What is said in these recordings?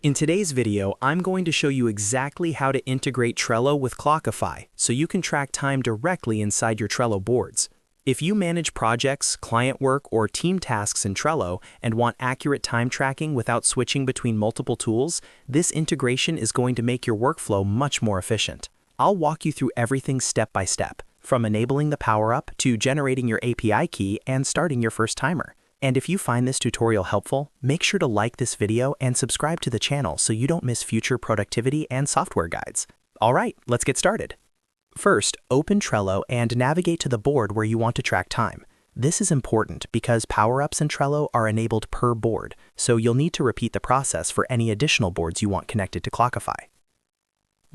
In today's video, I'm going to show you exactly how to integrate Trello with Clockify so you can track time directly inside your Trello boards. If you manage projects, client work, or team tasks in Trello and want accurate time tracking without switching between multiple tools, this integration is going to make your workflow much more efficient. I'll walk you through everything step by step, from enabling the Power-Up to generating your API key and starting your first timer. And if you find this tutorial helpful, make sure to like this video and subscribe to the channel so you don't miss future productivity and software guides. All right, let's get started. First, open Trello and navigate to the board where you want to track time. This is important because Power-Ups in Trello are enabled per board, so you'll need to repeat the process for any additional boards you want connected to Clockify.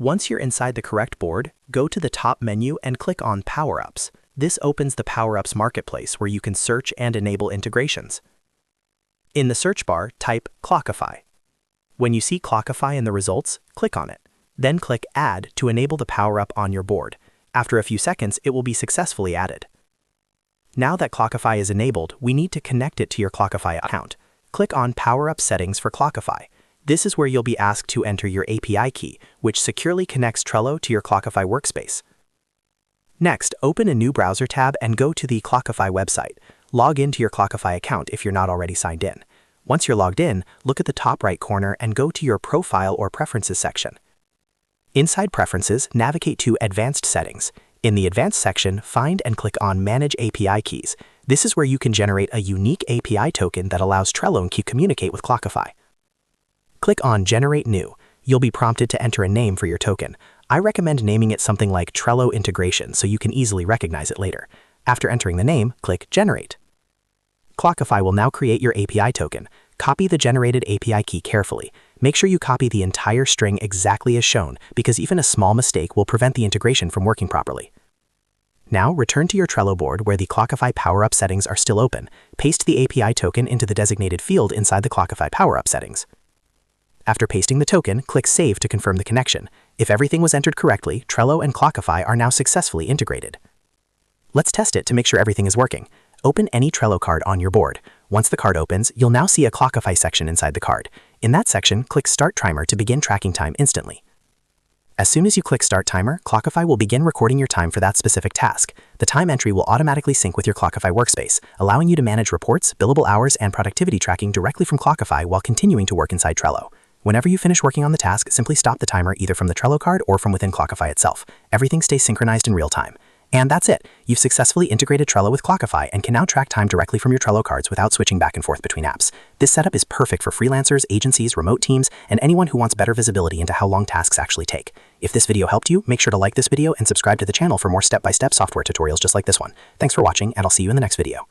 Once you're inside the correct board, go to the top menu and click on Power-Ups. This opens the Power-Ups marketplace where you can search and enable integrations. In the search bar, type Clockify. When you see Clockify in the results, click on it. Then click Add to enable the Power-Up on your board. After a few seconds, it will be successfully added. Now that Clockify is enabled, we need to connect it to your Clockify account. Click on Power-Up Settings for Clockify. This is where you'll be asked to enter your API key, which securely connects Trello to your Clockify workspace. Next, open a new browser tab and go to the Clockify website. Log into your Clockify account if you're not already signed in. Once you're logged in, look at the top right corner and go to your Profile or Preferences section. Inside Preferences, navigate to Advanced Settings. In the Advanced section, find and click on Manage API Keys. This is where you can generate a unique API token that allows Trello to communicate with Clockify. Click on Generate New. You'll be prompted to enter a name for your token. I recommend naming it something like Trello Integration so you can easily recognize it later. After entering the name, click Generate. Clockify will now create your API token. Copy the generated API key carefully. Make sure you copy the entire string exactly as shown, because even a small mistake will prevent the integration from working properly. Now, return to your Trello board where the Clockify Power-Up settings are still open. Paste the API token into the designated field inside the Clockify Power-Up settings. After pasting the token, click Save to confirm the connection. If everything was entered correctly, Trello and Clockify are now successfully integrated. Let's test it to make sure everything is working. Open any Trello card on your board. Once the card opens, you'll now see a Clockify section inside the card. In that section, click Start Timer to begin tracking time instantly. As soon as you click Start Timer, Clockify will begin recording your time for that specific task. The time entry will automatically sync with your Clockify workspace, allowing you to manage reports, billable hours, and productivity tracking directly from Clockify while continuing to work inside Trello. Whenever you finish working on the task, simply stop the timer either from the Trello card or from within Clockify itself. Everything stays synchronized in real time. And that's it. You've successfully integrated Trello with Clockify and can now track time directly from your Trello cards without switching back and forth between apps. This setup is perfect for freelancers, agencies, remote teams, and anyone who wants better visibility into how long tasks actually take. If this video helped you, make sure to like this video and subscribe to the channel for more step-by-step software tutorials just like this one. Thanks for watching, and I'll see you in the next video.